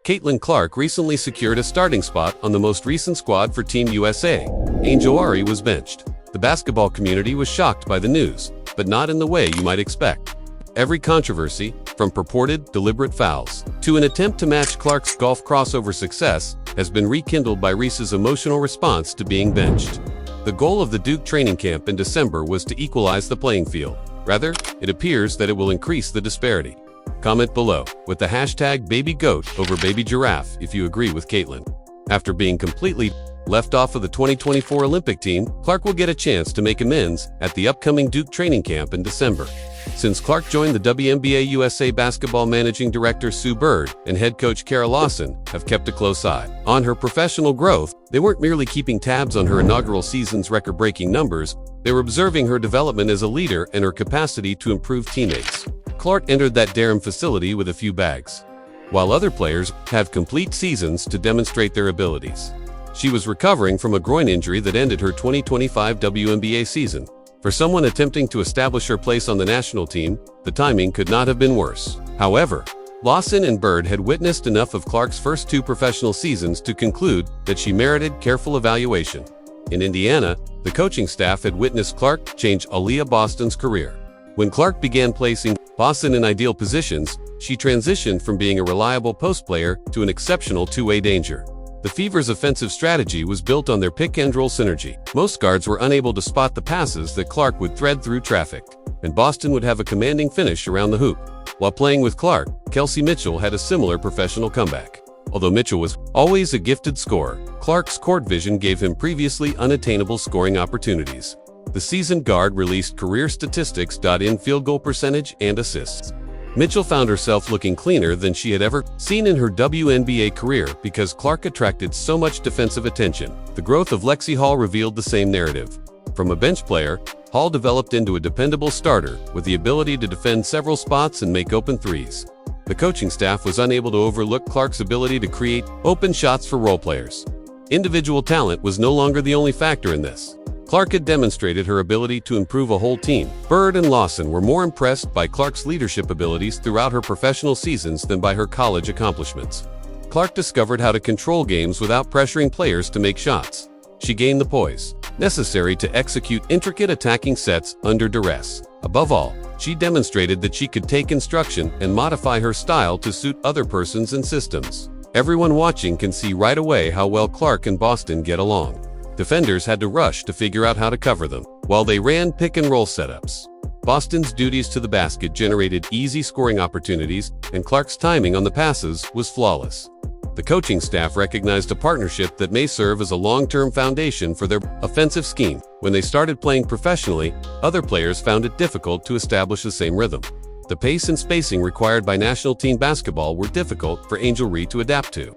Caitlin Clark recently secured a starting spot on the most recent squad for Team USA. Angel Ari was benched. The basketball community was shocked by the news, but not in the way you might expect. Every controversy, from purported deliberate fouls to an attempt to match Clark's golf crossover success, has been rekindled by Reese's emotional response to being benched. The goal of the Duke training camp in December was to equalize the playing field. Rather, it appears that it will increase the disparity. Comment below with the hashtag BabyGoat over BabyGiraffe if you agree with Caitlin. After being completely left off of the 2024 Olympic team, Clark will get a chance to make amends at the upcoming Duke training camp in December. Since Clark joined the WNBA USA basketball managing director Sue Bird and head coach Kara Lawson have kept a close eye on her professional growth. They weren't merely keeping tabs on her inaugural season's record-breaking numbers, they were observing her development as a leader and her capacity to improve teammates. Clark entered that Durham facility with a few bags, while other players have complete seasons to demonstrate their abilities. She was recovering from a groin injury that ended her 2025 WNBA season. For someone attempting to establish her place on the national team, the timing could not have been worse. However, Lawson and Bird had witnessed enough of Clark's first two professional seasons to conclude that she merited careful evaluation. In Indiana, the coaching staff had witnessed Clark change Aaliyah Boston's career. When Clark began placing Boston in ideal positions, she transitioned from being a reliable post player to an exceptional two-way danger. The Fever's offensive strategy was built on their pick-and-roll synergy. Most guards were unable to spot the passes that Clark would thread through traffic, and Boston would have a commanding finish around the hoop. While playing with Clark, Kelsey Mitchell had a similar professional comeback. Although Mitchell was always a gifted scorer, Clark's court vision gave him previously unattainable scoring opportunities. The seasoned guard released career statistics in field goal percentage and assists. Mitchell found herself looking cleaner than she had ever seen in her WNBA career because Clark attracted so much defensive attention. The growth of Lexie Hall revealed the same narrative. From a bench player, Hall developed into a dependable starter with the ability to defend several spots and make open threes. The coaching staff was unable to overlook Clark's ability to create open shots for role players. Individual talent was no longer the only factor in this. Clark had demonstrated her ability to improve a whole team. Bird and Lawson were more impressed by Clark's leadership abilities throughout her professional seasons than by her college accomplishments. Clark discovered how to control games without pressuring players to make shots. She gained the poise necessary to execute intricate attacking sets under duress. Above all, she demonstrated that she could take instruction and modify her style to suit other persons and systems. Everyone watching can see right away how well Clark and Boston get along. Defenders had to rush to figure out how to cover them, while they ran pick-and-roll setups. Boston's duties to the basket generated easy scoring opportunities, and Clark's timing on the passes was flawless. The coaching staff recognized a partnership that may serve as a long-term foundation for their offensive scheme. When they started playing professionally, other players found it difficult to establish the same rhythm. The pace and spacing required by national team basketball were difficult for Angel Reese to adapt to.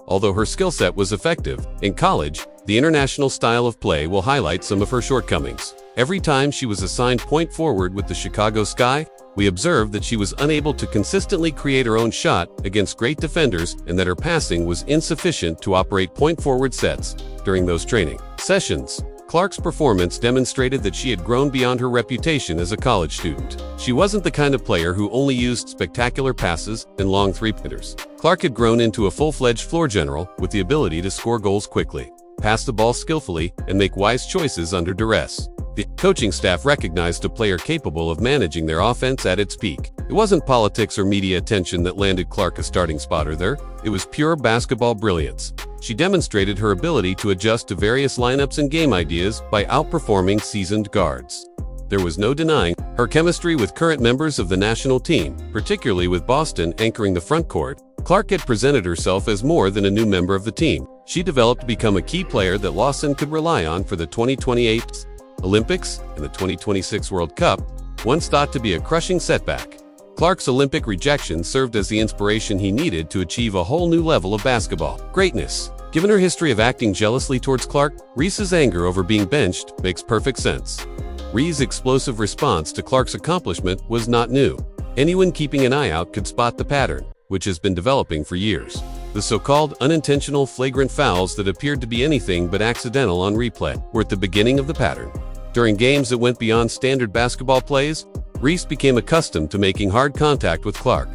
Although her skill set was effective, in college, the international style of play will highlight some of her shortcomings. Every time she was assigned point forward with the Chicago Sky, we observed that she was unable to consistently create her own shot against great defenders and that her passing was insufficient to operate point forward sets during those training sessions. Clark's performance demonstrated that she had grown beyond her reputation as a college student. She wasn't the kind of player who only used spectacular passes and long three-pointers. Clark had grown into a full-fledged floor general with the ability to score goals quickly, pass the ball skillfully, and make wise choices under duress. The coaching staff recognized a player capable of managing their offense at its peak. It wasn't politics or media attention that landed Clark a starting spot there. It was pure basketball brilliance. She demonstrated her ability to adjust to various lineups and game ideas by outperforming seasoned guards. There was no denying her chemistry with current members of the national team, particularly with Boston anchoring the front court. Clark had presented herself as more than a new member of the team. She developed to become a key player that Lawson could rely on for the 2028 Olympics and the 2026 World Cup, once thought to be a crushing setback. Clark's Olympic rejection served as the inspiration he needed to achieve a whole new level of basketball greatness. Given her history of acting jealously towards Clark, Reese's anger over being benched makes perfect sense. Reese's explosive response to Clark's accomplishment was not new. Anyone keeping an eye out could spot the pattern, which has been developing for years. The so-called unintentional flagrant fouls that appeared to be anything but accidental on replay were at the beginning of the pattern. During games that went beyond standard basketball plays, Reese became accustomed to making hard contact with Clark.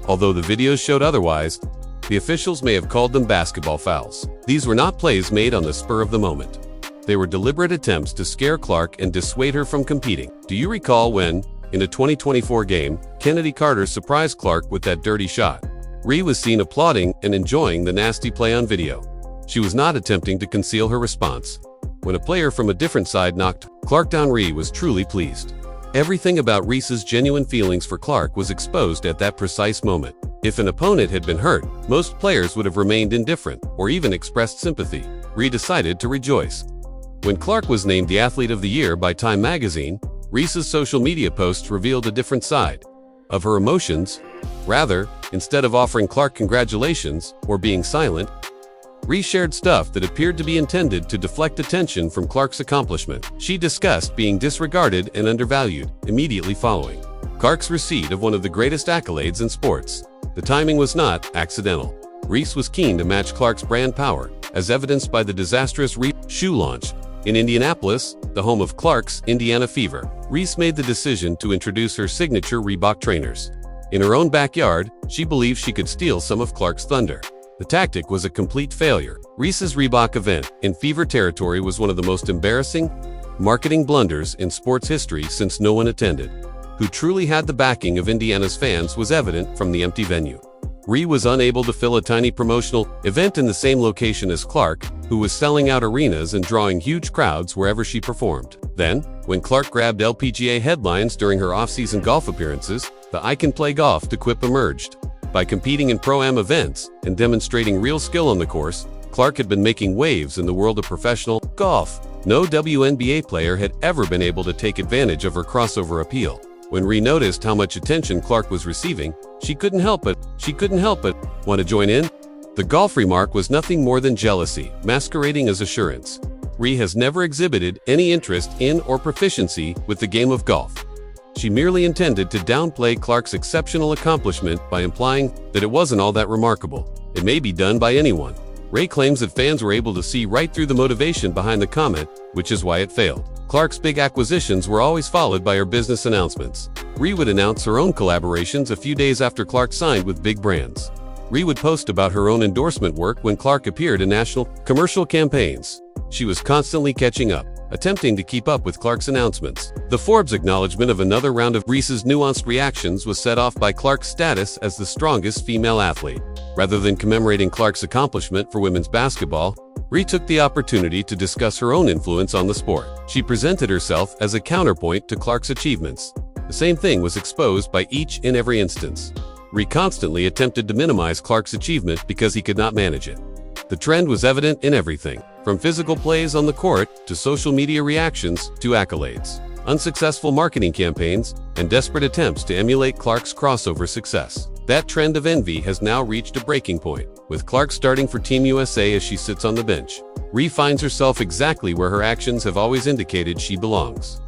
Although the videos showed otherwise, The officials may have called them basketball fouls. These were not plays made on the spur of the moment. They were deliberate attempts to scare Clark and dissuade her from competing. Do you recall when, in a 2024 game, Kennedy Carter surprised Clark with that dirty shot? Reese was seen applauding and enjoying the nasty play on video. She was not attempting to conceal her response. When a player from a different side knocked Clark down, Reese was truly pleased. Everything about Reese's genuine feelings for Clark was exposed at that precise moment. If an opponent had been hurt, most players would have remained indifferent or even expressed sympathy. Reese decided to rejoice. When Clark was named the Athlete of the Year by Time magazine, Reese's social media posts revealed a different side of her emotions. Rather, instead of offering Clark congratulations or being silent, Reese shared stuff that appeared to be intended to deflect attention from Clark's accomplishment. She discussed being disregarded and undervalued immediately following Clark's receipt of one of the greatest accolades in sports. The timing was not accidental. Reese was keen to match Clark's brand power, as evidenced by the disastrous Reese shoe launch. In Indianapolis, the home of Clark's Indiana Fever, Reese made the decision to introduce her signature Reebok trainers. In her own backyard, she believed she could steal some of Clark's thunder. The tactic was a complete failure. Reese's Reebok event in Fever territory was one of the most embarrassing marketing blunders in sports history since no one attended. Who truly had the backing of Indiana's fans was evident from the empty venue. Reese was unable to fill a tiny promotional event in the same location as Clark, who was selling out arenas and drawing huge crowds wherever she performed. Then, when Clark grabbed LPGA headlines during her off-season golf appearances, the "I can play golf" to quip emerged. By competing in Pro-Am events and demonstrating real skill on the course, Clark had been making waves in the world of professional golf. No WNBA player had ever been able to take advantage of her crossover appeal. When Reese noticed how much attention Clark was receiving, she couldn't help but want to join in. The golf remark was nothing more than jealousy, masquerading as assurance. Reese has never exhibited any interest in or proficiency with the game of golf. She merely intended to downplay Clark's exceptional accomplishment by implying that it wasn't all that remarkable. It may be done by anyone. Reese claims that fans were able to see right through the motivation behind the comment, which is why it failed. Clark's big acquisitions were always followed by her business announcements. Reese would announce her own collaborations a few days after Clark signed with big brands. Reese would post about her own endorsement work when Clark appeared in national commercial campaigns. She was constantly catching up, attempting to keep up with Clark's announcements. The Forbes acknowledgement of another round of Reese's nuanced reactions was set off by Clark's status as the strongest female athlete. Rather than commemorating Clark's accomplishment for women's basketball, Reese took the opportunity to discuss her own influence on the sport. She presented herself as a counterpoint to Clark's achievements. The same thing was exposed by each in every instance. Reese constantly attempted to minimize Clark's achievement because he could not manage it. The trend was evident in everything, from physical plays on the court to social media reactions to accolades, unsuccessful marketing campaigns, and desperate attempts to emulate Clark's crossover success. That trend of envy has now reached a breaking point, with Clark starting for Team USA as she sits on the bench. Reese finds herself exactly where her actions have always indicated she belongs.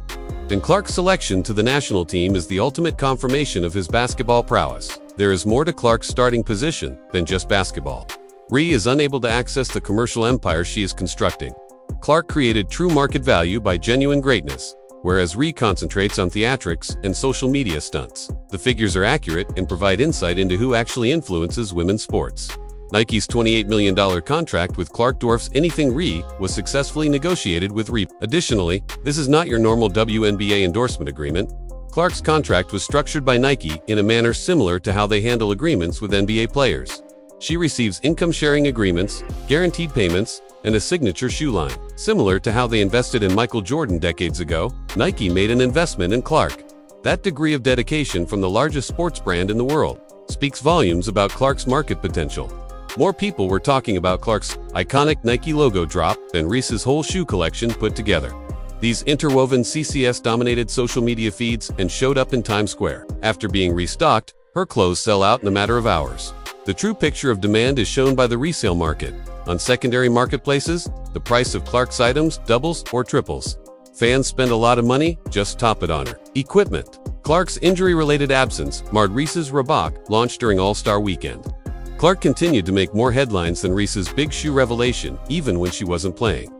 And Clark's selection to the national team is the ultimate confirmation of his basketball prowess. There is more to Clark's starting position than just basketball. Reese is unable to access the commercial empire she is constructing. Clark created true market value by genuine greatness, whereas Reese concentrates on theatrics and social media stunts. The figures are accurate and provide insight into who actually influences women's sports. Nike's $28 million contract with Clark dwarfs anything Reese was successfully negotiated with Reese. Additionally, this is not your normal WNBA endorsement agreement. Clark's contract was structured by Nike in a manner similar to how they handle agreements with NBA players. She receives income-sharing agreements, guaranteed payments, and a signature shoe line. Similar to how they invested in Michael Jordan decades ago, Nike made an investment in Clark. That degree of dedication from the largest sports brand in the world speaks volumes about Clark's market potential. More people were talking about Clark's iconic Nike logo drop than Reese's whole shoe collection put together. These interwoven CCS-dominated social media feeds and showed up in Times Square. After being restocked, her clothes sell out in a matter of hours. The true picture of demand is shown by the resale market. On secondary marketplaces, the price of Clark's items doubles or triples. Fans spend a lot of money, just top it on her. Equipment. Clark's injury-related absence marred Reese's Reebok launch during All-Star Weekend. Clark continued to make more headlines than Reese's big shoe revelation, even when she wasn't playing.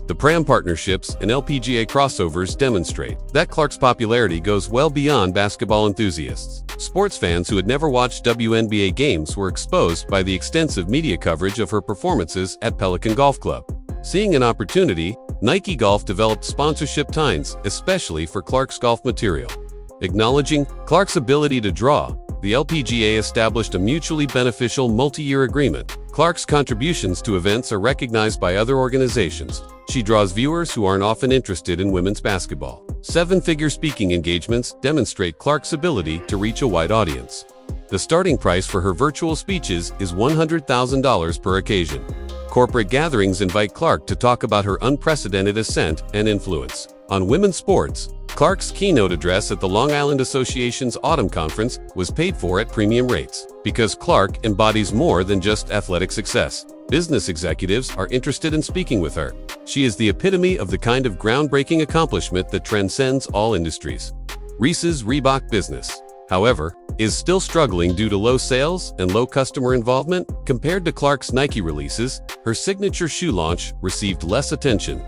The Pram partnerships and LPGA crossovers demonstrate that Clark's popularity goes well beyond basketball enthusiasts. Sports fans who had never watched WNBA games were exposed by the extensive media coverage of her performances at Pelican Golf Club. Seeing an opportunity, Nike Golf developed sponsorship ties, especially for Clark's golf material. Acknowledging Clark's ability to draw, the LPGA established a mutually beneficial multi-year agreement. Clark's contributions to events are recognized by other organizations. She draws viewers who aren't often interested in women's basketball. Seven-figure speaking engagements demonstrate Clark's ability to reach a wide audience. The starting price for her virtual speeches is $100,000 per occasion. Corporate gatherings invite Clark to talk about her unprecedented ascent and influence. On women's sports, Clark's keynote address at the Long Island Association's Autumn Conference was paid for at premium rates. Because Clark embodies more than just athletic success, business executives are interested in speaking with her. She is the epitome of the kind of groundbreaking accomplishment that transcends all industries. Reese's Reebok business, however, is still struggling due to low sales and low customer involvement. Compared to Clark's Nike releases, her signature shoe launch received less attention.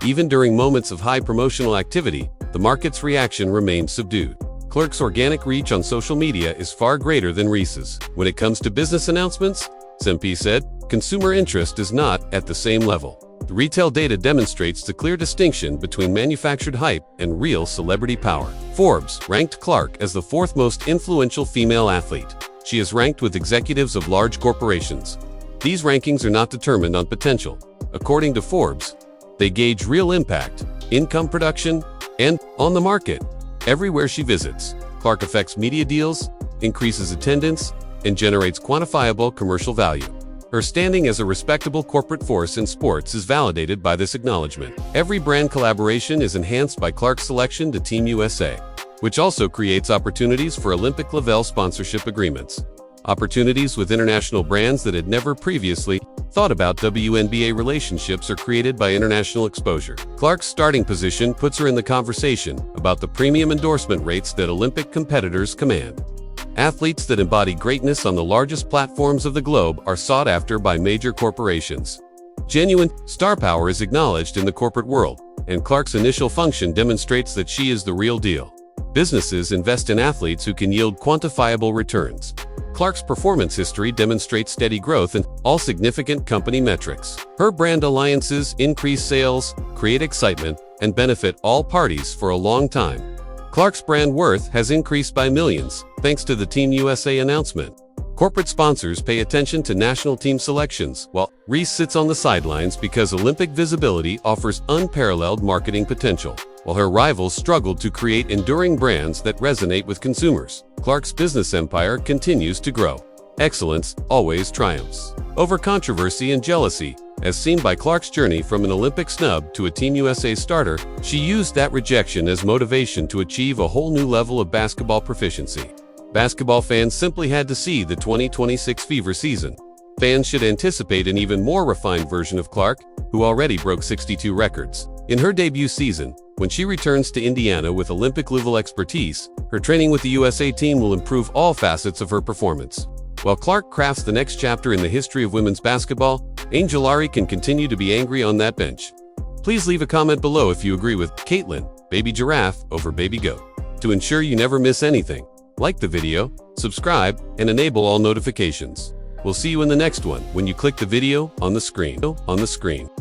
Even during moments of high promotional activity, the market's reaction remained subdued. Clark's organic reach on social media is far greater than Reese's. When it comes to business announcements, Sempe said, consumer interest is not at the same level. The retail data demonstrates the clear distinction between manufactured hype and real celebrity power. Forbes ranked Clark as the fourth most influential female athlete. She is ranked with executives of large corporations. These rankings are not determined on potential. According to Forbes, they gauge real impact, income production, and on the market. Everywhere she visits, Clark affects media deals, increases attendance, and generates quantifiable commercial value. Her standing as a respectable corporate force in sports is validated by this acknowledgement. Every brand collaboration is enhanced by Clark's selection to Team USA, which also creates opportunities for Olympic-level sponsorship agreements. Opportunities with international brands that had never previously thought about WNBA relationships are created by international exposure. Clark's starting position puts her in the conversation about the premium endorsement rates that Olympic competitors command. Athletes that embody greatness on the largest platforms of the globe are sought after by major corporations. Genuine star power is acknowledged in the corporate world, and Clark's initial function demonstrates that she is the real deal. Businesses invest in athletes who can yield quantifiable returns. Clark's performance history demonstrates steady growth in all significant company metrics. Her brand alliances increase sales, create excitement, and benefit all parties for a long time. Clark's brand worth has increased by millions, thanks to the Team USA announcement. Corporate sponsors pay attention to national team selections, while Reese sits on the sidelines because Olympic visibility offers unparalleled marketing potential. While her rivals struggled to create enduring brands that resonate with consumers, Clark's business empire continues to grow. Excellence always triumphs over controversy and jealousy. As seen by Clark's journey from an Olympic snub to a Team USA starter, she used that rejection as motivation to achieve a whole new level of basketball proficiency. Basketball fans simply had to see the 2026 Fever season. Fans should anticipate an even more refined version of Clark, who already broke 62 records. In her debut season, when she returns to Indiana with Olympic-level expertise, her training with the USA team will improve all facets of her performance. While Clark crafts the next chapter in the history of women's basketball, Angelari can continue to be angry on that bench. Please leave a comment below if you agree with Caitlin, Baby Giraffe over Baby Goat. To ensure you never miss anything, like the video, subscribe, and enable all notifications. We'll see you in the next one when you click the video on the screen.